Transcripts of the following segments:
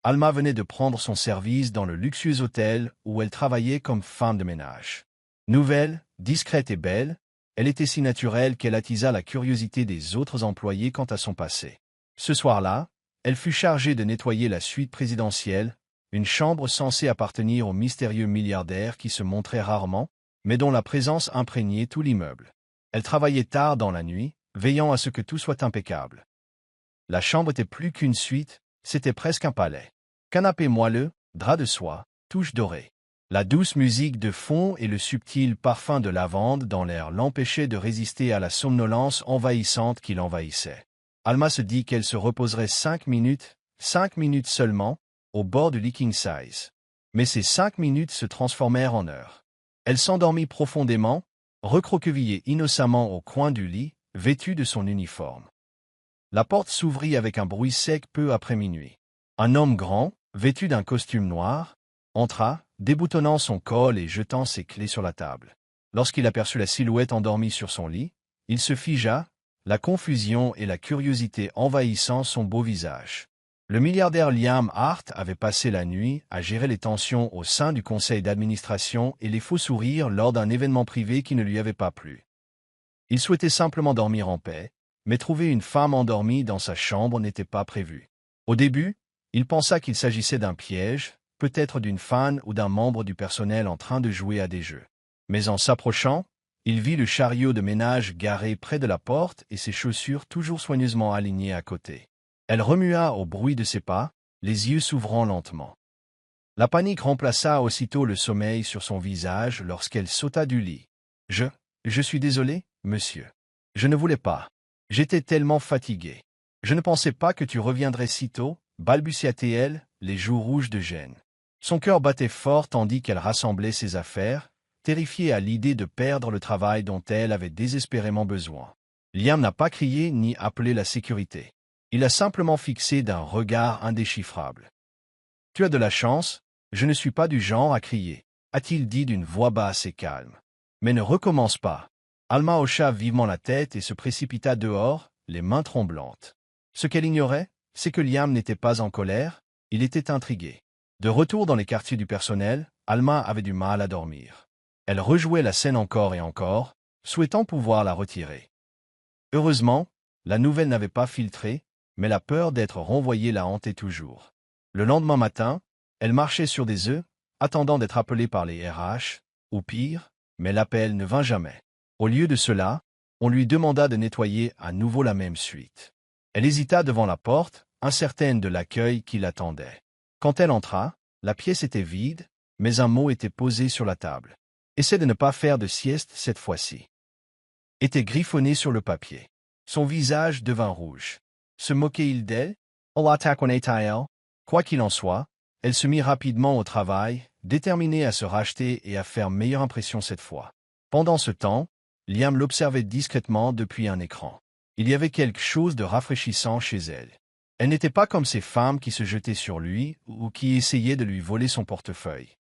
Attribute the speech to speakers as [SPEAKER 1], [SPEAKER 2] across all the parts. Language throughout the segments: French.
[SPEAKER 1] Alma venait de prendre son service dans le luxueux hôtel où elle travaillait comme femme de ménage. Nouvelle, discrète et belle, elle était si naturelle qu'elle attisa la curiosité des autres employés quant à son passé. Ce soir-là, elle fut chargée de nettoyer la suite présidentielle, une chambre censée appartenir au mystérieux milliardaire qui se montrait rarement, mais dont la présence imprégnait tout l'immeuble. Elle travaillait tard dans la nuit, veillant à ce que tout soit impeccable. La chambre était plus qu'une suite, c'était presque un palais. Canapé moelleux, drap de soie, touche dorée. La douce musique de fond et le subtil parfum de lavande dans l'air l'empêchaient de résister à la somnolence envahissante qui l'envahissait. Alma se dit qu'elle se reposerait 5 minutes seulement, au bord du lit king size. Mais ces 5 minutes se transformèrent en heures. Elle s'endormit profondément, recroquevillée innocemment au coin du lit, vêtue de son uniforme. La porte s'ouvrit avec un bruit sec peu après minuit. Un homme grand, vêtu d'un costume noir, entra, déboutonnant son col et jetant ses clés sur la table. Lorsqu'il aperçut la silhouette endormie sur son lit, il se figea, la confusion et la curiosité envahissant son beau visage. Le milliardaire Liam Hart avait passé la nuit à gérer les tensions au sein du conseil d'administration et les faux sourires lors d'un événement privé qui ne lui avait pas plu. Il souhaitait simplement dormir en paix, mais trouver une femme endormie dans sa chambre n'était pas prévu. Au début, il pensa qu'il s'agissait d'un piège, peut-être d'une fan ou d'un membre du personnel en train de jouer à des jeux. Mais en s'approchant, il vit le chariot de ménage garé près de la porte et ses chaussures toujours soigneusement alignées à côté. Elle remua au bruit de ses pas, les yeux s'ouvrant lentement. La panique remplaça aussitôt le sommeil sur son visage lorsqu'elle sauta du lit. « Je suis désolé, monsieur. Je ne voulais pas. J'étais tellement fatiguée. Je ne pensais pas que tu reviendrais si tôt, balbutia-t-elle, les joues rouges de gêne. Son cœur battait fort tandis qu'elle rassemblait ses affaires, terrifiée à l'idée de perdre le travail dont elle avait désespérément besoin. Liam n'a pas crié ni appelé la sécurité. Il a simplement fixé d'un regard indéchiffrable. « Tu as de la chance, je ne suis pas du genre à crier, » a-t-il dit d'une voix basse et calme. « Mais ne recommence pas. » Alma hocha vivement la tête et se précipita dehors, les mains tremblantes. Ce qu'elle ignorait, c'est que Liam n'était pas en colère, il était intrigué. De retour dans les quartiers du personnel, Alma avait du mal à dormir. Elle rejouait la scène encore et encore, souhaitant pouvoir la retirer. Heureusement, la nouvelle n'avait pas filtré, mais la peur d'être renvoyée la hantait toujours. Le lendemain matin, elle marchait sur des œufs, attendant d'être appelée par les RH, ou pire, mais l'appel ne vint jamais. Au lieu de cela, on lui demanda de nettoyer à nouveau la même suite. Elle hésita devant la porte, incertaine de l'accueil qui l'attendait. Quand elle entra, la pièce était vide, mais un mot était posé sur la table. « Essaie de ne pas faire de sieste cette fois-ci. » Était griffonné sur le papier. Son visage devint rouge. Se moquait-il d'elle? Quoi qu'il en soit, elle se mit rapidement au travail, déterminée à se racheter et à faire meilleure impression cette fois. Pendant ce temps, Liam l'observait discrètement depuis un écran. Il y avait quelque chose de rafraîchissant chez elle. Elle n'était pas comme ces femmes qui se jetaient sur lui ou qui essayaient de lui voler son portefeuille.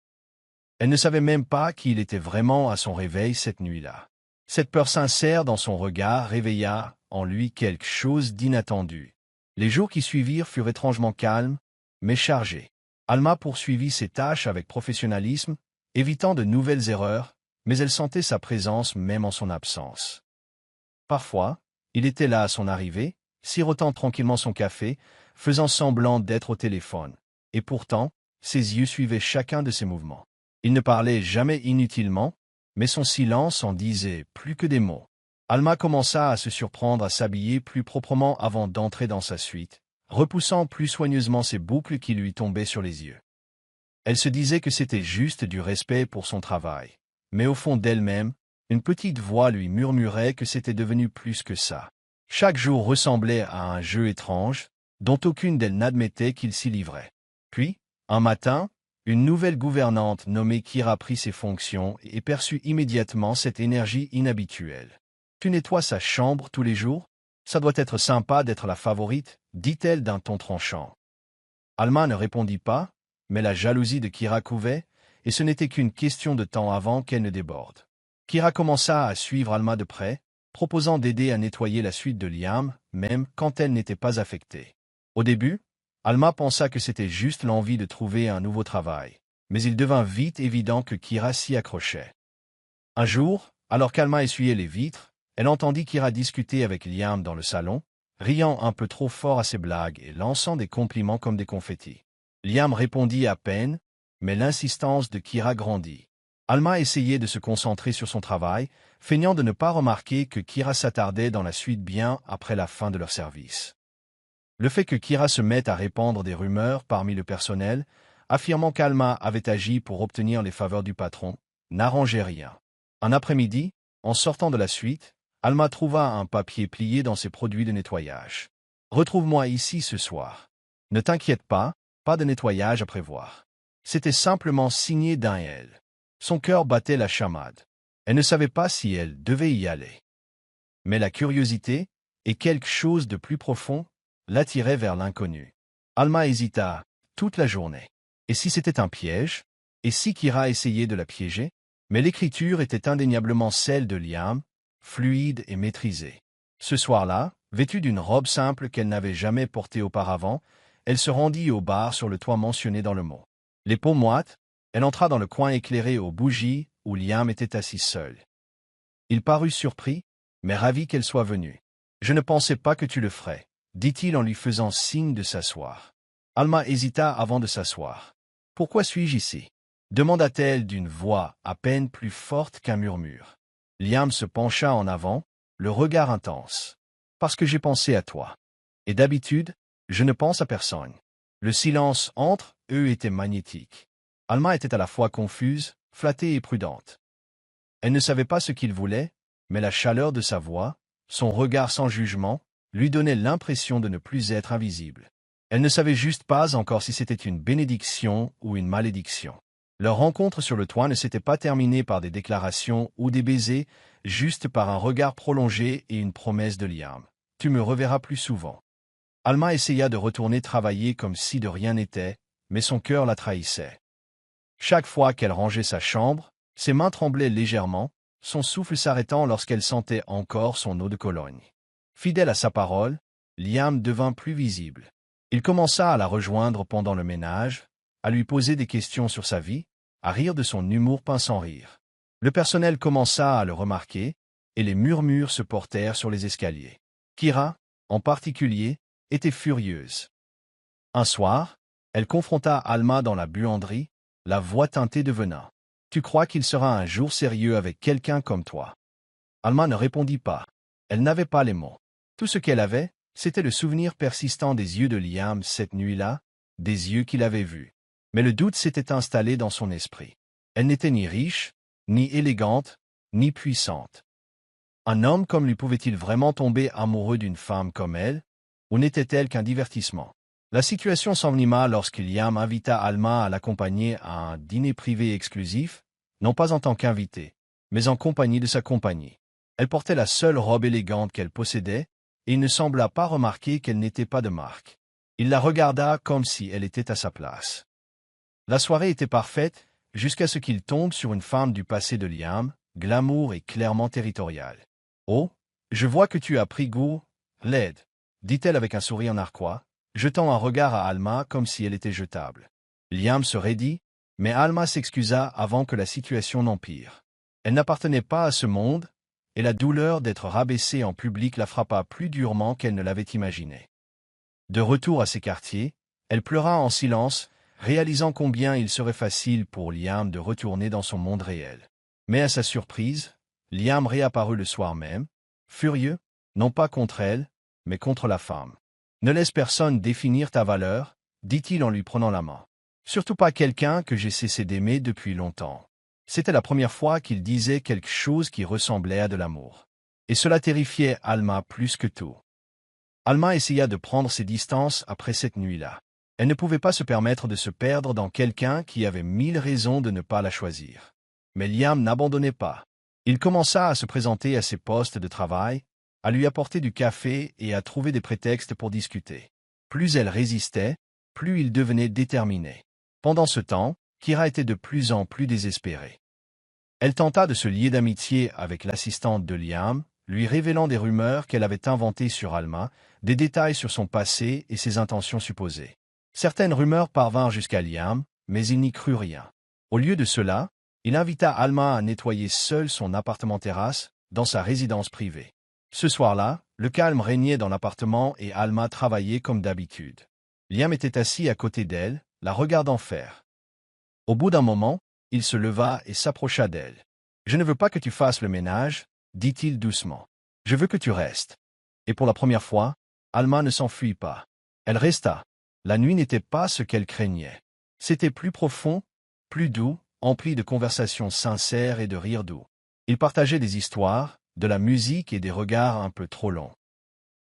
[SPEAKER 1] Elle ne savait même pas qui il était vraiment à son réveil cette nuit-là. Cette peur sincère dans son regard réveilla en lui quelque chose d'inattendu. Les jours qui suivirent furent étrangement calmes, mais chargés. Alma poursuivit ses tâches avec professionnalisme, évitant de nouvelles erreurs, mais elle sentait sa présence même en son absence. Parfois, il était là à son arrivée, sirotant tranquillement son café, faisant semblant d'être au téléphone, et pourtant, ses yeux suivaient chacun de ses mouvements. Il ne parlait jamais inutilement, mais son silence en disait plus que des mots. Alma commença à se surprendre à s'habiller plus proprement avant d'entrer dans sa suite, repoussant plus soigneusement ses boucles qui lui tombaient sur les yeux. Elle se disait que c'était juste du respect pour son travail, mais au fond d'elle-même, une petite voix lui murmurait que c'était devenu plus que ça. Chaque jour ressemblait à un jeu étrange, dont aucune d'elles n'admettait qu'il s'y livrait. Puis, un matin, une nouvelle gouvernante nommée Kira prit ses fonctions et perçut immédiatement cette énergie inhabituelle. « Tu nettoies sa chambre tous les jours? Ça doit être sympa d'être la favorite, dit-elle d'un ton tranchant. Alma ne répondit pas, mais la jalousie de Kira couvait, et ce n'était qu'une question de temps avant qu'elle ne déborde. Kira commença à suivre Alma de près, proposant d'aider à nettoyer la suite de Liam, même quand elle n'était pas affectée. Au début, Alma pensa que c'était juste l'envie de trouver un nouveau travail, mais il devint vite évident que Kira s'y accrochait. Un jour, alors qu'Alma essuyait les vitres, elle entendit Kira discuter avec Liam dans le salon, riant un peu trop fort à ses blagues et lançant des compliments comme des confettis. Liam répondit à peine, mais l'insistance de Kira grandit. Alma essayait de se concentrer sur son travail, feignant de ne pas remarquer que Kira s'attardait dans la suite bien après la fin de leur service. Le fait que Kira se mette à répandre des rumeurs parmi le personnel, affirmant qu'Alma avait agi pour obtenir les faveurs du patron, n'arrangeait rien. Un après-midi, en sortant de la suite, Alma trouva un papier plié dans ses produits de nettoyage. « Retrouve-moi ici ce soir. Ne t'inquiète pas, pas de nettoyage à prévoir. » C'était simplement signé d'un elle. Son cœur battait la chamade. Elle ne savait pas si elle devait y aller. Mais la curiosité, et quelque chose de plus profond, l'attirait vers l'inconnu. Alma hésita toute la journée. Et si c'était un piège? Et si Kira essayait de la piéger? Mais l'écriture était indéniablement celle de Liam, fluide et maîtrisée. Ce soir-là, vêtue d'une robe simple qu'elle n'avait jamais portée auparavant, elle se rendit au bar sur le toit mentionné dans le mot. Les peaux moites, elle entra dans le coin éclairé aux bougies où Liam était assis seul. Il parut surpris, mais ravi qu'elle soit venue. « Je ne pensais pas que tu le ferais, » dit-il en lui faisant signe de s'asseoir. Alma hésita avant de s'asseoir. « Pourquoi suis-je ici ?» demanda-t-elle d'une voix à peine plus forte qu'un murmure. Liam se pencha en avant, le regard intense. « Parce que j'ai pensé à toi. Et d'habitude, je ne pense à personne. » Le silence entre eux était magnétique. Alma était à la fois confuse, flattée et prudente. Elle ne savait pas ce qu'il voulait, mais la chaleur de sa voix, son regard sans jugement, lui donnait l'impression de ne plus être invisible. Elle ne savait juste pas encore si c'était une bénédiction ou une malédiction. Leur rencontre sur le toit ne s'était pas terminée par des déclarations ou des baisers, juste par un regard prolongé et une promesse de Liam. « Tu me reverras plus souvent. » Alma essaya de retourner travailler comme si de rien n'était, mais son cœur la trahissait. Chaque fois qu'elle rangeait sa chambre, ses mains tremblaient légèrement, son souffle s'arrêtant lorsqu'elle sentait encore son eau de Cologne. Fidèle à sa parole, Liam devint plus visible. Il commença à la rejoindre pendant le ménage, à lui poser des questions sur sa vie, à rire de son humour pince sans rire. Le personnel commença à le remarquer, et les murmures se portèrent sur les escaliers. Kira, en particulier, était furieuse. Un soir, elle confronta Alma dans la buanderie, la voix teintée de venin. « Tu crois qu'il sera un jour sérieux avec quelqu'un comme toi ?» Alma ne répondit pas. Elle n'avait pas les mots. Tout ce qu'elle avait, c'était le souvenir persistant des yeux de Liam cette nuit-là, des yeux qu'il avait vus. Mais le doute s'était installé dans son esprit. Elle n'était ni riche, ni élégante, ni puissante. Un homme comme lui pouvait-il vraiment tomber amoureux d'une femme comme elle, ou n'était-elle qu'un divertissement? La situation s'envenima lorsque Liam invita Alma à l'accompagner à un dîner privé exclusif, non pas en tant qu'invité, mais en compagnie de sa compagnie. Elle portait la seule robe élégante qu'elle possédait, et il ne sembla pas remarquer qu'elle n'était pas de marque. Il la regarda comme si elle était à sa place. La soirée était parfaite, jusqu'à ce qu'il tombe sur une femme du passé de Liam, glamour et clairement territoriale. « Oh, je vois que tu as pris goût, laide, » dit-elle avec un sourire narquois, jetant un regard à Alma comme si elle était jetable. Liam se raidit, mais Alma s'excusa avant que la situation n'empire. Elle n'appartenait pas à ce monde, et la douleur d'être rabaissée en public la frappa plus durement qu'elle ne l'avait imaginé. De retour à ses quartiers, elle pleura en silence, réalisant combien il serait facile pour Liam de retourner dans son monde réel. Mais à sa surprise, Liam réapparut le soir même, furieux, non pas contre elle, mais contre la femme. « Ne laisse personne définir ta valeur, » dit-il en lui prenant la main. « Surtout pas quelqu'un que j'ai cessé d'aimer depuis longtemps. » C'était la première fois qu'il disait quelque chose qui ressemblait à de l'amour. Et cela terrifiait Alma plus que tout. Alma essaya de prendre ses distances après cette nuit-là. Elle ne pouvait pas se permettre de se perdre dans quelqu'un qui avait 1000 raisons de ne pas la choisir. Mais Liam n'abandonnait pas. Il commença à se présenter à ses postes de travail, à lui apporter du café et à trouver des prétextes pour discuter. Plus elle résistait, plus il devenait déterminé. Pendant ce temps, Kira était de plus en plus désespérée. Elle tenta de se lier d'amitié avec l'assistante de Liam, lui révélant des rumeurs qu'elle avait inventées sur Alma, des détails sur son passé et ses intentions supposées. Certaines rumeurs parvinrent jusqu'à Liam, mais il n'y crut rien. Au lieu de cela, il invita Alma à nettoyer seul son appartement-terrasse dans sa résidence privée. Ce soir-là, le calme régnait dans l'appartement et Alma travaillait comme d'habitude. Liam était assis à côté d'elle, la regardant faire. Au bout d'un moment, il se leva et s'approcha d'elle. « Je ne veux pas que tu fasses le ménage, » dit-il doucement. « Je veux que tu restes. » Et pour la première fois, Alma ne s'enfuit pas. Elle resta. La nuit n'était pas ce qu'elle craignait. C'était plus profond, plus doux, empli de conversations sincères et de rires doux. Ils partageaient des histoires, de la musique et des regards un peu trop longs.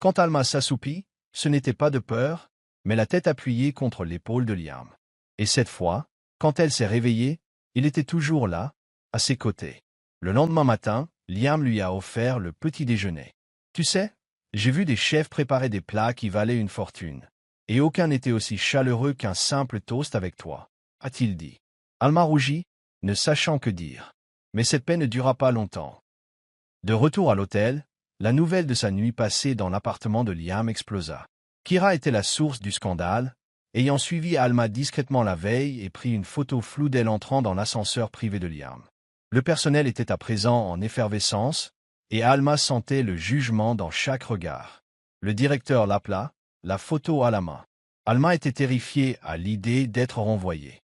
[SPEAKER 1] Quand Alma s'assoupit, ce n'était pas de peur, mais la tête appuyée contre l'épaule de Liam. Et cette fois, quand elle s'est réveillée, il était toujours là, à ses côtés. Le lendemain matin, Liam lui a offert le petit déjeuner. « Tu sais, j'ai vu des chefs préparer des plats qui valaient une fortune. Et aucun n'était aussi chaleureux qu'un simple toast avec toi, » a-t-il dit. Alma rougit, ne sachant que dire. Mais cette paix ne dura pas longtemps. De retour à l'hôtel, la nouvelle de sa nuit passée dans l'appartement de Liam explosa. Kira était la source du scandale, ayant suivi Alma discrètement la veille et pris une photo floue d'elle entrant dans l'ascenseur privé de Liam. Le personnel était à présent en effervescence, et Alma sentait le jugement dans chaque regard. Le directeur l'appela, la photo à la main. Alma était terrifiée à l'idée d'être renvoyée.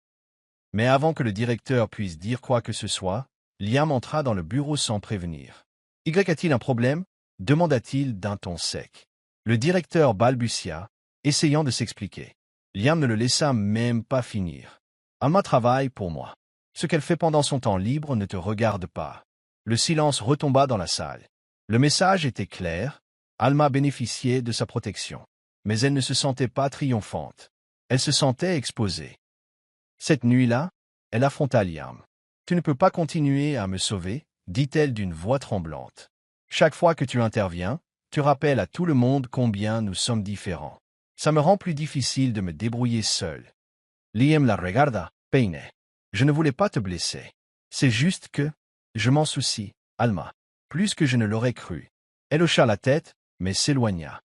[SPEAKER 1] Mais avant que le directeur puisse dire quoi que ce soit, Liam entra dans le bureau sans prévenir. « Y a-t-il un problème » demanda-t-il d'un ton sec. Le directeur balbutia, essayant de s'expliquer. Liam ne le laissa même pas finir. « Alma travaille pour moi. Ce qu'elle fait pendant son temps libre ne te regarde pas. » Le silence retomba dans la salle. Le message était clair, Alma bénéficiait de sa protection. Mais elle ne se sentait pas triomphante. Elle se sentait exposée. Cette nuit-là, elle affronta Liam. « Tu ne peux pas continuer à me sauver, » dit-elle d'une voix tremblante. « Chaque fois que tu interviens, tu rappelles à tout le monde combien nous sommes différents. Ça me rend plus difficile de me débrouiller seul. » Liam la regarda, peiné. « Je ne voulais pas te blesser. C'est juste que je m'en soucie, Alma. Plus que je ne l'aurais cru. » Elle hocha la tête, mais s'éloigna.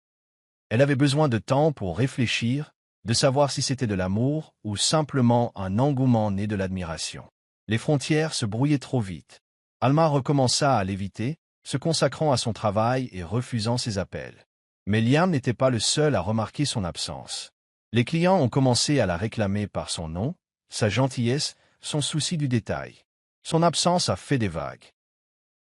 [SPEAKER 1] Elle avait besoin de temps pour réfléchir, de savoir si c'était de l'amour ou simplement un engouement né de l'admiration. Les frontières se brouillaient trop vite. Alma recommença à l'éviter, se consacrant à son travail et refusant ses appels. Mais Liam n'était pas le seul à remarquer son absence. Les clients ont commencé à la réclamer par son nom, sa gentillesse, son souci du détail. Son absence a fait des vagues.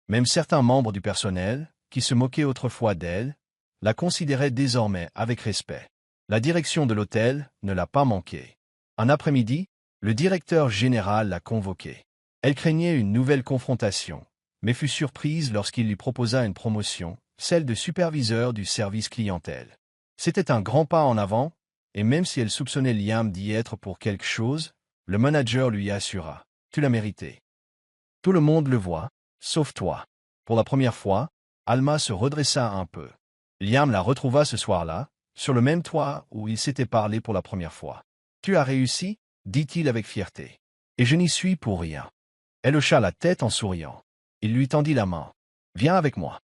[SPEAKER 1] Même certains membres du personnel, qui se moquaient autrefois d'elle, la considéraient désormais avec respect. La direction de l'hôtel ne l'a pas manqué. Un après-midi, le directeur général l'a convoquée. Elle craignait une nouvelle confrontation, mais fut surprise lorsqu'il lui proposa une promotion, celle de superviseur du service clientèle. C'était un grand pas en avant, et même si elle soupçonnait Liam d'y être pour quelque chose, le manager lui assura « Tu l'as mérité. Tout le monde le voit, sauf toi. » Pour la première fois, Alma se redressa un peu. Liam la retrouva ce soir-là, sur le même toit où ils s'étaient parlé pour la première fois. « Tu as réussi » dit-il avec fierté. « Et je n'y suis pour rien. » Elle hocha la tête en souriant. Il lui tendit la main. « Viens avec moi.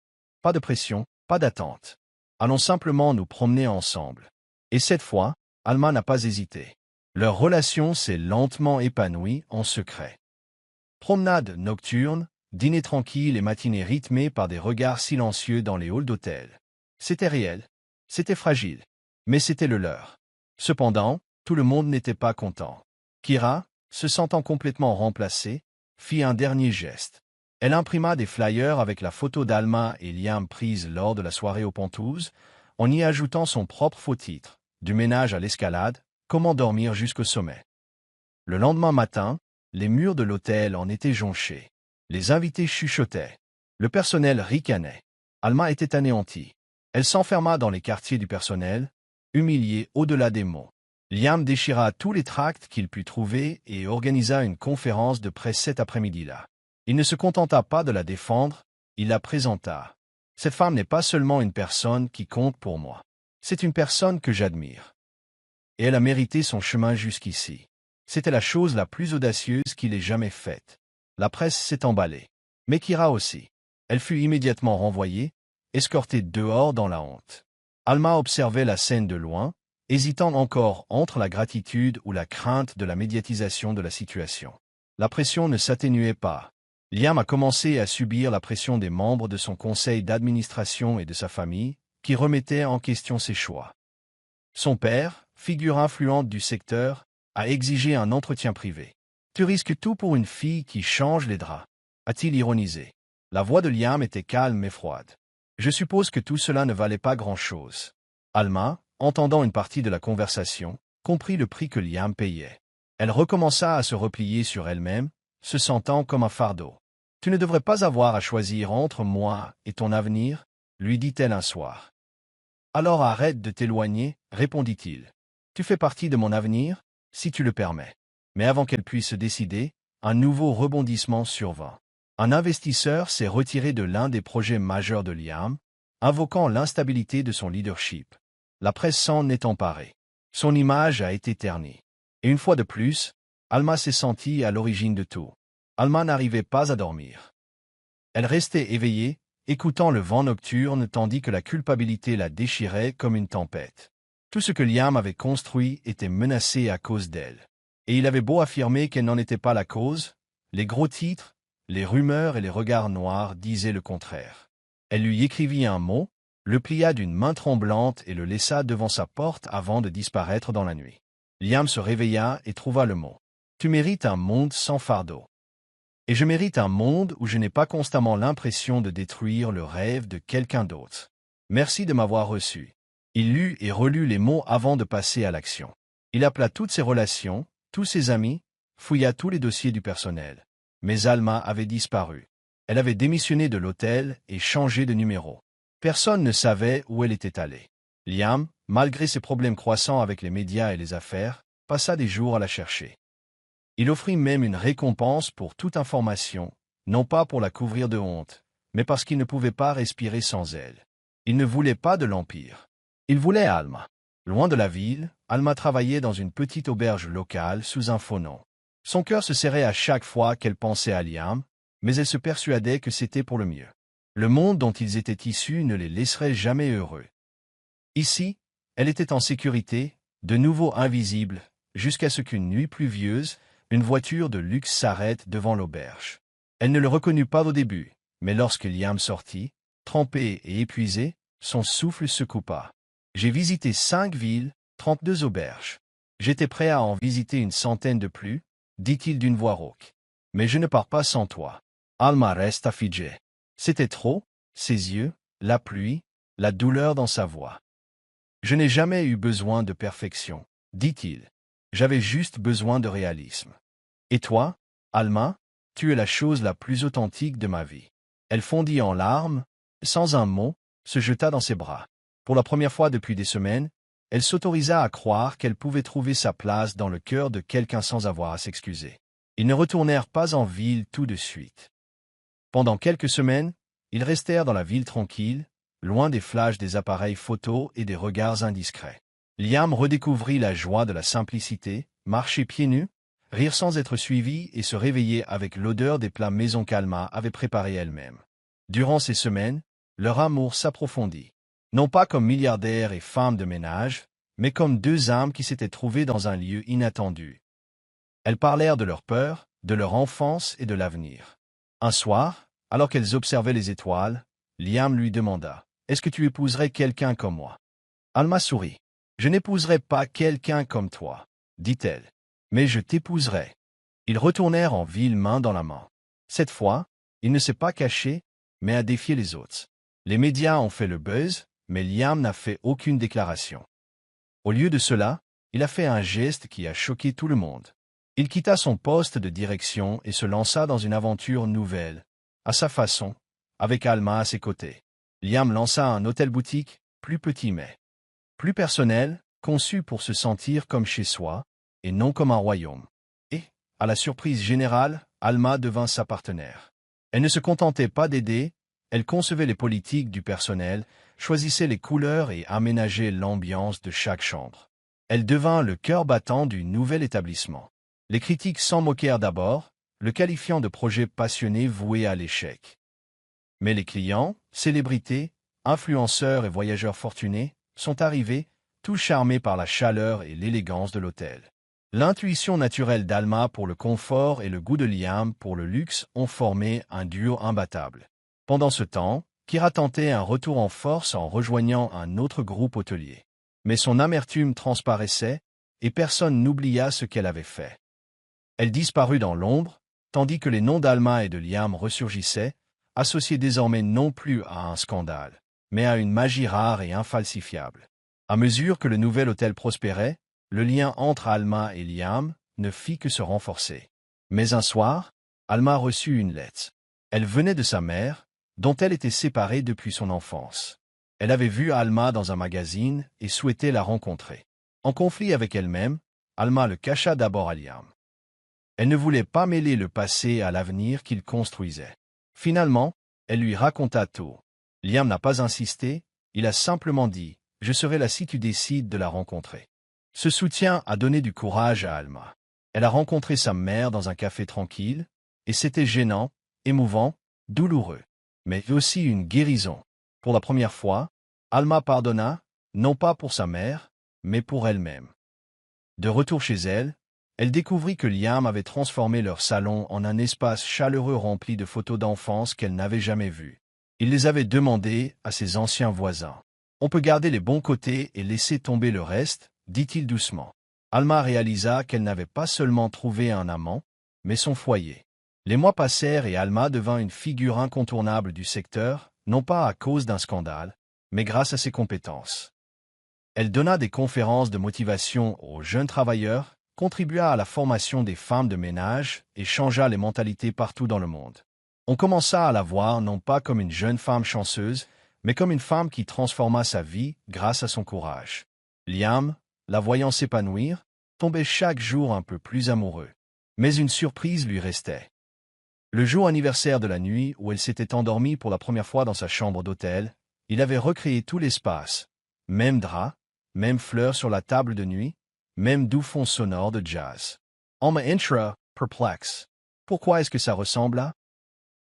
[SPEAKER 1] Pas de pression, pas d'attente. Allons simplement nous promener ensemble. » Et cette fois, Alma n'a pas hésité. Leur relation s'est lentement épanouie en secret. Promenades nocturnes, dîners tranquilles et matinées rythmées par des regards silencieux dans les halls d'hôtel. C'était réel, c'était fragile, mais c'était le leur. Cependant, tout le monde n'était pas content. Kira, se sentant complètement remplacée, fit un dernier geste. Elle imprima des flyers avec la photo d'Alma et Liam prise lors de la soirée aux Pentouses, en y ajoutant son propre faux titre, du ménage à l'escalade, comment dormir jusqu'au sommet. Le lendemain matin, les murs de l'hôtel en étaient jonchés. Les invités chuchotaient. Le personnel ricanait. Alma était anéantie. Elle s'enferma dans les quartiers du personnel, humiliée au-delà des mots. Liam déchira tous les tracts qu'il put trouver et organisa une conférence de presse cet après-midi-là. Il ne se contenta pas de la défendre, il la présenta. « Cette femme n'est pas seulement une personne qui compte pour moi. C'est une personne que j'admire. Et elle a mérité son chemin jusqu'ici. C'était la chose la plus audacieuse qu'il ait jamais faite. » La presse s'est emballée. Mais Kira aussi. Elle fut immédiatement renvoyée, escortée dehors dans la honte. Alma observait la scène de loin, hésitant encore entre la gratitude ou la crainte de la médiatisation de la situation. La pression ne s'atténuait pas. Liam a commencé à subir la pression des membres de son conseil d'administration et de sa famille, qui remettaient en question ses choix. Son père, figure influente du secteur, a exigé un entretien privé. « Tu risques tout pour une fille qui change les draps », a-t-il ironisé. La voix de Liam était calme mais froide. Je suppose que tout cela ne valait pas grand-chose. Alma, entendant une partie de la conversation, comprit le prix que Liam payait. Elle recommença à se replier sur elle-même, se sentant comme un fardeau. « Tu ne devrais pas avoir à choisir entre moi et ton avenir, » lui dit-elle un soir. « Alors arrête de t'éloigner, » répondit-il. « Tu fais partie de mon avenir, si tu le permets. » Mais avant qu'elle puisse se décider, un nouveau rebondissement survint. Un investisseur s'est retiré de l'un des projets majeurs de Liam, invoquant l'instabilité de son leadership. La presse s'en est emparée. Son image a été ternie. Et une fois de plus, Alma s'est sentie à l'origine de tout. Alma n'arrivait pas à dormir. Elle restait éveillée, écoutant le vent nocturne tandis que la culpabilité la déchirait comme une tempête. Tout ce que Liam avait construit était menacé à cause d'elle. Et il avait beau affirmer qu'elle n'en était pas la cause, les gros titres, les rumeurs et les regards noirs disaient le contraire. Elle lui écrivit un mot, le plia d'une main tremblante et le laissa devant sa porte avant de disparaître dans la nuit. Liam se réveilla et trouva le mot. « Tu mérites un monde sans fardeau. Et je mérite un monde où je n'ai pas constamment l'impression de détruire le rêve de quelqu'un d'autre. Merci de m'avoir reçu. » Il lut et relut les mots avant de passer à l'action. Il appela toutes ses relations, tous ses amis, fouilla tous les dossiers du personnel. Mais Alma avait disparu. Elle avait démissionné de l'hôtel et changé de numéro. Personne ne savait où elle était allée. Liam, malgré ses problèmes croissants avec les médias et les affaires, passa des jours à la chercher. Il offrit même une récompense pour toute information, non pas pour la couvrir de honte, mais parce qu'il ne pouvait pas respirer sans elle. Il ne voulait pas de l'Empire. Il voulait Alma. Loin de la ville, Alma travaillait dans une petite auberge locale sous un faux nom. Son cœur se serrait à chaque fois qu'elle pensait à Liam, mais elle se persuadait que c'était pour le mieux. Le monde dont ils étaient issus ne les laisserait jamais heureux. Ici, elle était en sécurité, de nouveau invisible, jusqu'à ce qu'une nuit pluvieuse, une voiture de luxe s'arrête devant l'auberge. Elle ne le reconnut pas au début, mais lorsque Liam sortit, trempé et épuisé, son souffle se coupa. « J'ai visité 5 villes, 32 auberges. J'étais prêt à en visiter une centaine de plus, dit-il d'une voix rauque. Mais je ne pars pas sans toi. » Alma resta figée. C'était trop, ses yeux, la pluie, la douleur dans sa voix. « Je n'ai jamais eu besoin de perfection, dit-il. J'avais juste besoin de réalisme. Et toi, Alma, tu es la chose la plus authentique de ma vie. » Elle fondit en larmes, sans un mot, se jeta dans ses bras. Pour la première fois depuis des semaines, elle s'autorisa à croire qu'elle pouvait trouver sa place dans le cœur de quelqu'un sans avoir à s'excuser. Ils ne retournèrent pas en ville tout de suite. Pendant quelques semaines, ils restèrent dans la ville tranquille, loin des flashs des appareils photos et des regards indiscrets. Liam redécouvrit la joie de la simplicité, marcher pieds nus, rire sans être suivi et se réveiller avec l'odeur des plats maison qu'Alma avait préparés elle-même. Durant ces semaines, leur amour s'approfondit. Non pas comme milliardaire et femme de ménage, mais comme deux âmes qui s'étaient trouvées dans un lieu inattendu. Elles parlèrent de leur peur, de leur enfance et de l'avenir. Un soir, alors qu'elles observaient les étoiles, Liam lui demanda « Est-ce que tu épouserais quelqu'un comme moi ?» Alma sourit. « Je n'épouserai pas quelqu'un comme toi, » dit-elle. « Mais je t'épouserai. » Ils retournèrent en ville main dans la main. Cette fois, il ne s'est pas caché, mais a défié les autres. Les médias ont fait le buzz, mais Liam n'a fait aucune déclaration. Au lieu de cela, il a fait un geste qui a choqué tout le monde. Il quitta son poste de direction et se lança dans une aventure nouvelle, à sa façon, avec Alma à ses côtés. Liam lança un hôtel-boutique, plus petit mais plus personnel, conçu pour se sentir comme chez soi, et non comme un royaume. Et, à la surprise générale, Alma devint sa partenaire. Elle ne se contentait pas d'aider, elle concevait les politiques du personnel, choisissait les couleurs et aménageait l'ambiance de chaque chambre. Elle devint le cœur battant du nouvel établissement. Les critiques s'en moquèrent d'abord, le qualifiant de projet passionné voué à l'échec. Mais les clients, célébrités, influenceurs et voyageurs fortunés, sont arrivés, tout charmé par la chaleur et l'élégance de l'hôtel. L'intuition naturelle d'Alma pour le confort et le goût de Liam pour le luxe ont formé un duo imbattable. Pendant ce temps, Kira tentait un retour en force en rejoignant un autre groupe hôtelier. Mais son amertume transparaissait, et personne n'oublia ce qu'elle avait fait. Elle disparut dans l'ombre, tandis que les noms d'Alma et de Liam ressurgissaient, associés désormais non plus à un scandale, mais à une magie rare et infalsifiable. À mesure que le nouvel hôtel prospérait, le lien entre Alma et Liam ne fit que se renforcer. Mais un soir, Alma reçut une lettre. Elle venait de sa mère, dont elle était séparée depuis son enfance. Elle avait vu Alma dans un magazine et souhaitait la rencontrer. En conflit avec elle-même, Alma le cacha d'abord à Liam. Elle ne voulait pas mêler le passé à l'avenir qu'il construisait. Finalement, elle lui raconta tout. Liam n'a pas insisté, il a simplement dit « Je serai là si tu décides de la rencontrer ». Ce soutien a donné du courage à Alma. Elle a rencontré sa mère dans un café tranquille, et c'était gênant, émouvant, douloureux, mais aussi une guérison. Pour la première fois, Alma pardonna, non pas pour sa mère, mais pour elle-même. De retour chez elle, elle découvrit que Liam avait transformé leur salon en un espace chaleureux rempli de photos d'enfance qu'elle n'avait jamais vues. Il les avait demandées à ses anciens voisins. On peut garder les bons côtés et laisser tomber le reste, dit-il doucement. Alma réalisa qu'elle n'avait pas seulement trouvé un amant, mais son foyer. Les mois passèrent et Alma devint une figure incontournable du secteur, non pas à cause d'un scandale, mais grâce à ses compétences. Elle donna des conférences de motivation aux jeunes travailleurs, contribua à la formation des femmes de ménage et changea les mentalités partout dans le monde. On commença à la voir non pas comme une jeune femme chanceuse, mais comme une femme qui transforma sa vie grâce à son courage. Liam, la voyant s'épanouir, tombait chaque jour un peu plus amoureux. Mais une surprise lui restait. Le jour anniversaire de la nuit où elle s'était endormie pour la première fois dans sa chambre d'hôtel, il avait recréé tout l'espace. Même drap, même fleurs sur la table de nuit, même doux fond sonore de jazz. Alma entra, perplexe. Pourquoi est-ce que ça ressemble à?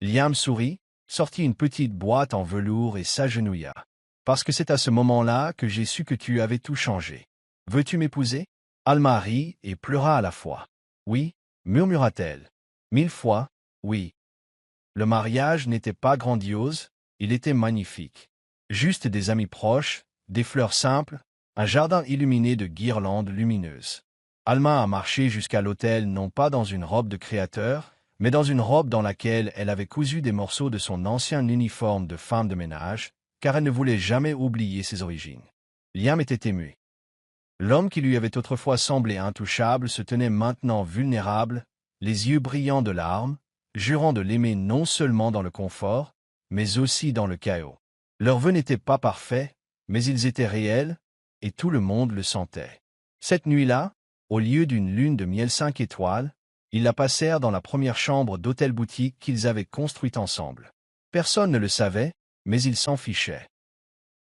[SPEAKER 1] Liam sourit, sortit une petite boîte en velours et s'agenouilla. Parce que c'est à ce moment-là que j'ai su que tu avais tout changé. Veux-tu m'épouser? Alma rit et pleura à la fois. Oui, murmura-t-elle. 1000 fois, oui. Le mariage n'était pas grandiose, il était magnifique. Juste des amis proches, des fleurs simples, un jardin illuminé de guirlandes lumineuses. Alma a marché jusqu'à l'hôtel non pas dans une robe de créateur, mais dans une robe dans laquelle elle avait cousu des morceaux de son ancien uniforme de femme de ménage, car elle ne voulait jamais oublier ses origines. Liam était ému. L'homme qui lui avait autrefois semblé intouchable se tenait maintenant vulnérable, les yeux brillants de larmes, jurant de l'aimer non seulement dans le confort, mais aussi dans le chaos. Leurs vœux n'étaient pas parfaits, mais ils étaient réels, et tout le monde le sentait. Cette nuit-là, au lieu d'une lune de miel 5 étoiles, ils la passèrent dans la première chambre d'hôtel-boutique qu'ils avaient construite ensemble. Personne ne le savait, mais ils s'en fichaient.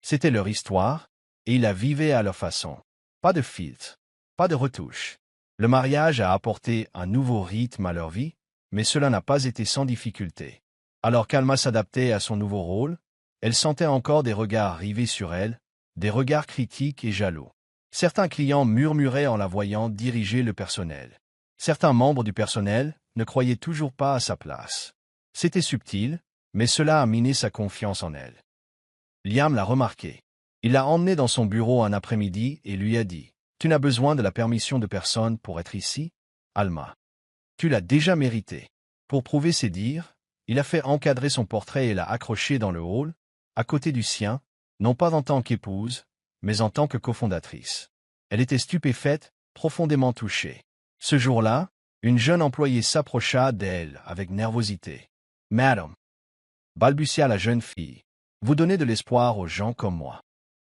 [SPEAKER 1] C'était leur histoire, et ils la vivaient à leur façon. Pas de filtre, pas de retouche. Le mariage a apporté un nouveau rythme à leur vie, mais cela n'a pas été sans difficulté. Alors qu'Alma s'adaptait à son nouveau rôle, elle sentait encore des regards rivés sur elle, des regards critiques et jaloux. Certains clients murmuraient en la voyant diriger le personnel. Certains membres du personnel ne croyaient toujours pas à sa place. C'était subtil, mais cela a miné sa confiance en elle. Liam l'a remarqué. Il l'a emmenée dans son bureau un après-midi et lui a dit « Tu n'as besoin de la permission de personne pour être ici, Alma. Tu l'as déjà mérité. » Pour prouver ses dires, il a fait encadrer son portrait et l'a accroché dans le hall, à côté du sien, non pas en tant qu'épouse, mais en tant que cofondatrice. Elle était stupéfaite, profondément touchée. Ce jour-là, une jeune employée s'approcha d'elle avec nervosité. « Madame » balbutia la jeune fille, « vous donnez de l'espoir aux gens comme moi. »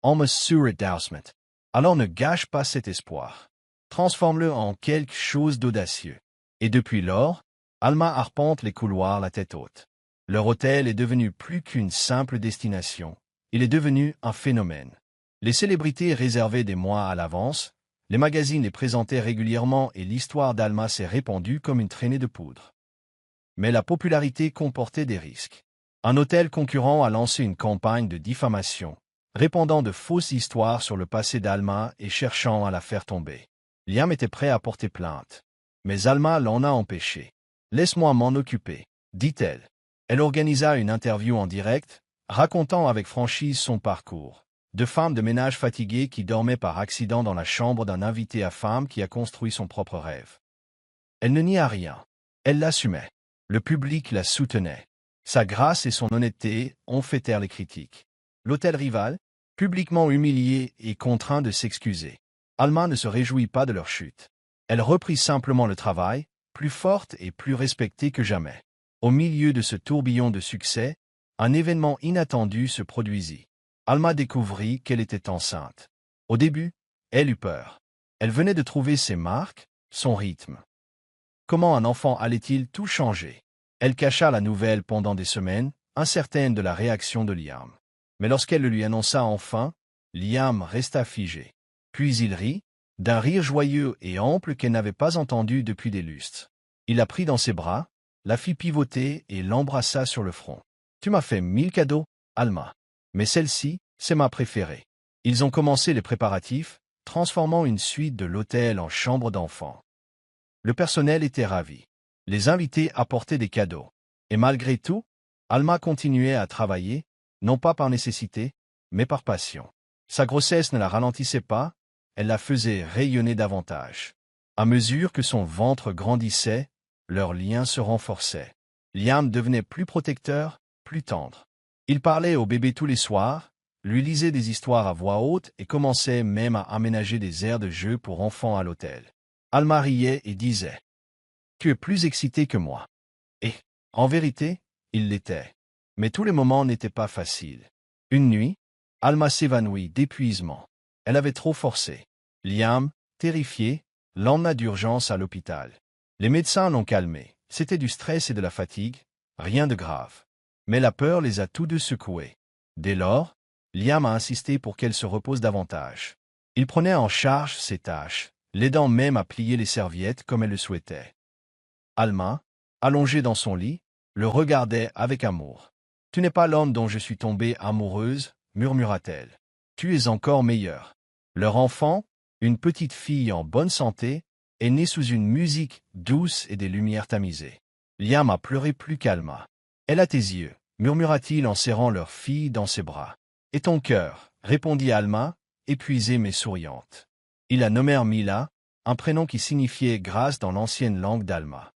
[SPEAKER 1] Alma sourit doucement. Alors ne gâche pas cet espoir. Transforme-le en quelque chose d'audacieux. Et depuis lors, Alma arpente les couloirs la tête haute. Leur hôtel est devenu plus qu'une simple destination. Il est devenu un phénomène. Les célébrités réservaient des mois à l'avance, les magazines les présentaient régulièrement et l'histoire d'Alma s'est répandue comme une traînée de poudre. Mais la popularité comportait des risques. Un hôtel concurrent a lancé une campagne de diffamation. répandant de fausses histoires sur le passé d'Alma et cherchant à la faire tomber. Liam était prêt à porter plainte. Mais Alma l'en a empêché. « Laisse-moi m'en occuper », dit-elle. Elle organisa une interview en direct, racontant avec franchise son parcours. De femme de ménage fatiguée qui dormait par accident dans la chambre d'un invité à femme qui a construit son propre rêve. Elle ne nia rien. Elle l'assumait. Le public la soutenait. Sa grâce et son honnêteté ont fait taire les critiques. L'hôtel rival, publiquement humilié et contraint de s'excuser. Alma ne se réjouit pas de leur chute. Elle reprit simplement le travail, plus forte et plus respectée que jamais. Au milieu de ce tourbillon de succès, un événement inattendu se produisit. Alma découvrit qu'elle était enceinte. Au début, elle eut peur. Elle venait de trouver ses marques, son rythme. Comment un enfant allait-il tout changer? Elle cacha la nouvelle pendant des semaines, incertaine de la réaction de Liam. Mais lorsqu'elle le lui annonça enfin, Liam resta figé. Puis il rit, d'un rire joyeux et ample qu'elle n'avait pas entendu depuis des lustres. Il la prit dans ses bras, la fit pivoter et l'embrassa sur le front. « Tu m'as fait 1000 cadeaux, Alma. Mais celle-ci, c'est ma préférée. » Ils ont commencé les préparatifs, transformant une suite de l'hôtel en chambre d'enfant. Le personnel était ravi. Les invités apportaient des cadeaux. Et malgré tout, Alma continuait à travailler, non pas par nécessité, mais par passion. Sa grossesse ne la ralentissait pas, elle la faisait rayonner davantage. À mesure que son ventre grandissait, leur lien se renforçait. Liam devenait plus protecteur, plus tendre. Il parlait au bébé tous les soirs, lui lisait des histoires à voix haute et commençait même à aménager des aires de jeu pour enfants à l'hôtel. Alma riait et disait « Tu es plus excité que moi. » Et, en vérité, il l'était. Mais tous les moments n'étaient pas faciles. Une nuit, Alma s'évanouit d'épuisement. Elle avait trop forcé. Liam, terrifié, l'emmena d'urgence à l'hôpital. Les médecins l'ont calmée. C'était du stress et de la fatigue, rien de grave. Mais la peur les a tous deux secoués. Dès lors, Liam a insisté pour qu'elle se repose davantage. Il prenait en charge ses tâches, l'aidant même à plier les serviettes comme elle le souhaitait. Alma, allongée dans son lit, le regardait avec amour. « Tu n'es pas l'homme dont je suis tombée amoureuse, » murmura-t-elle. « Tu es encore meilleur. » Leur enfant, une petite fille en bonne santé, est née sous une musique douce et des lumières tamisées. Liam a pleuré plus qu'Alma. « Elle a tes yeux, » murmura-t-il en serrant leur fille dans ses bras. « Et ton cœur, » répondit Alma, épuisée mais souriante. Ils la nommèrent Mila, un prénom qui signifiait grâce dans l'ancienne langue d'Alma.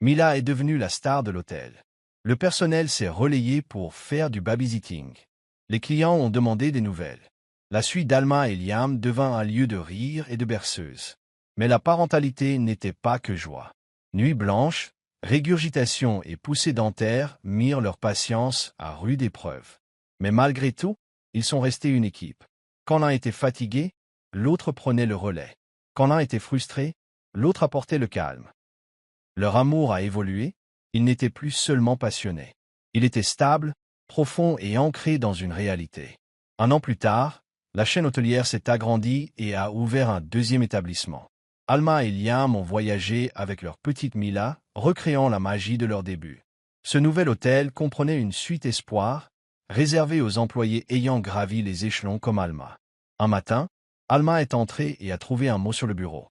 [SPEAKER 1] Mila est devenue la star de l'hôtel. Le personnel s'est relayé pour faire du babysitting. Les clients ont demandé des nouvelles. La suite d'Alma et Liam devint un lieu de rire et de berceuse. Mais la parentalité n'était pas que joie. Nuit blanche, régurgitation et poussée dentaire mirent leur patience à rude épreuve. Mais malgré tout, ils sont restés une équipe. Quand l'un était fatigué, l'autre prenait le relais. Quand l'un était frustré, l'autre apportait le calme. Leur amour a évolué, ils n'étaient plus seulement passionnés. Il était stable, profond et ancré dans une réalité. 1 an plus tard, la chaîne hôtelière s'est agrandie et a ouvert un deuxième établissement. Alma et Liam ont voyagé avec leur petite Mila, recréant la magie de leur début. Ce nouvel hôtel comprenait une suite espoir, réservée aux employés ayant gravi les échelons comme Alma. Un matin, Alma est entrée et a trouvé un mot sur le bureau.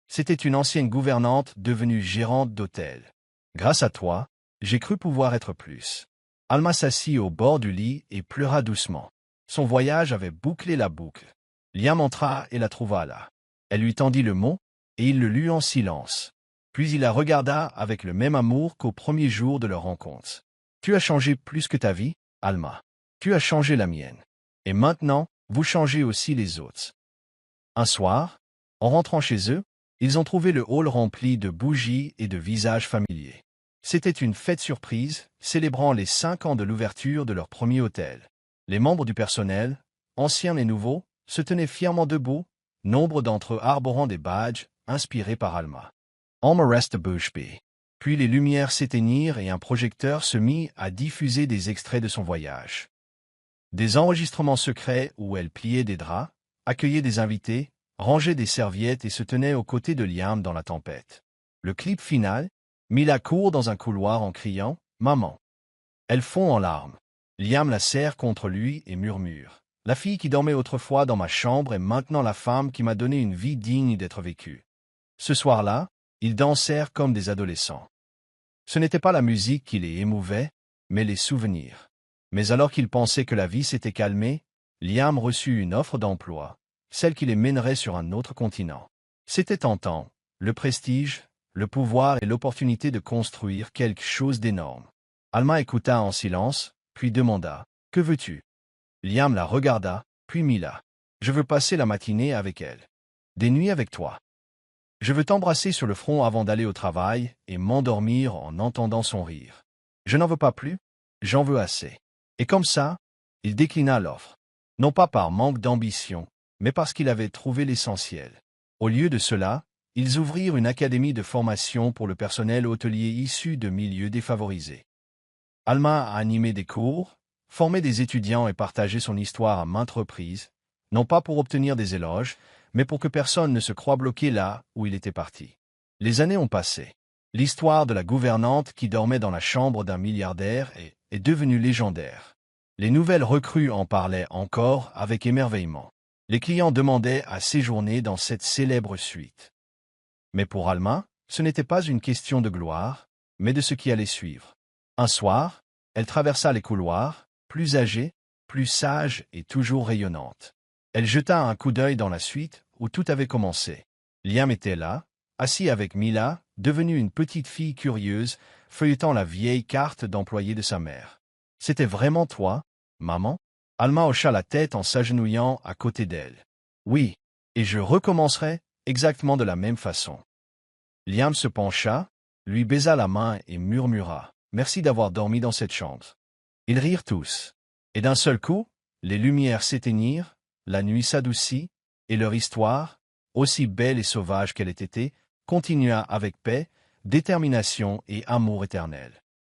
[SPEAKER 1] C'était une ancienne gouvernante devenue gérante d'hôtel. « Grâce à toi, j'ai cru pouvoir être plus. » Alma s'assit au bord du lit et pleura doucement. Son voyage avait bouclé la boucle. Liam entra et la trouva là. Elle lui tendit le mot, et il le lut en silence. Puis il la regarda avec le même amour qu'au premier jour de leur rencontre. « Tu as changé plus que ta vie, Alma. Tu as changé la mienne. Et maintenant, vous changez aussi les autres. » Un soir, en rentrant chez eux, ils ont trouvé le hall rempli de bougies et de visages familiers. C'était une fête surprise, célébrant les 5 ans de l'ouverture de leur premier hôtel. Les membres du personnel, anciens et nouveaux, se tenaient fièrement debout, nombre d'entre eux arborant des badges inspirés par Alma. Alma reste bouche bée. Puis les lumières s'éteignirent et un projecteur se mit à diffuser des extraits de son voyage. Des enregistrements secrets où elle pliait des draps, accueillait des invités, rangeait des serviettes et se tenait aux côtés de Liam dans la tempête. Le clip final, Mila court dans un couloir en criant « Maman ». Elle fond en larmes. Liam la serre contre lui et murmure La fille qui dormait autrefois dans ma chambre est maintenant la femme qui m'a donné une vie digne d'être vécue. » Ce soir-là, ils dansèrent comme des adolescents. Ce n'était pas la musique qui les émouvait, mais les souvenirs. Mais alors qu'ils pensaient que la vie s'était calmée, Liam reçut une offre d'emploi, celle qui les mènerait sur un autre continent. C'était tentant, le prestige, le pouvoir et l'opportunité de construire quelque chose d'énorme. Alma écouta en silence, puis demanda « Que veux-tu » Liam la regarda, puis Mila. « Je veux passer la matinée avec elle. Des nuits avec toi. Je veux t'embrasser sur le front avant d'aller au travail et m'endormir en entendant son rire. Je n'en veux pas plus, j'en veux assez. » Et comme ça, il déclina l'offre. Non pas par manque d'ambition, mais parce qu'il avait trouvé l'essentiel. Au lieu de cela, ils ouvrirent une académie de formation pour le personnel hôtelier issu de milieux défavorisés. Alma a animé des cours, formé des étudiants et partagé son histoire à maintes reprises, non pas pour obtenir des éloges, mais pour que personne ne se croie bloqué là où il était parti. Les années ont passé. L'histoire de la gouvernante qui dormait dans la chambre d'un milliardaire est devenue légendaire. Les nouvelles recrues en parlaient encore avec émerveillement. Les clients demandaient à séjourner dans cette célèbre suite. Mais pour Alma, ce n'était pas une question de gloire, mais de ce qui allait suivre. Un soir, elle traversa les couloirs, plus âgée, plus sage et toujours rayonnante. Elle jeta un coup d'œil dans la suite où tout avait commencé. Liam était là, assis avec Mila, devenue une petite fille curieuse, feuilletant la vieille carte d'employé de sa mère. « C'était vraiment toi, maman ?» Alma hocha la tête en s'agenouillant à côté d'elle. « Oui, et je recommencerai exactement de la même façon. » Liam se pencha, lui baisa la main et murmura « Merci d'avoir dormi dans cette chambre. » Ils rirent tous. Et d'un seul coup, les lumières s'éteignirent, la nuit s'adoucit, et leur histoire, aussi belle et sauvage qu'elle ait été, continua avec paix, détermination et amour éternel.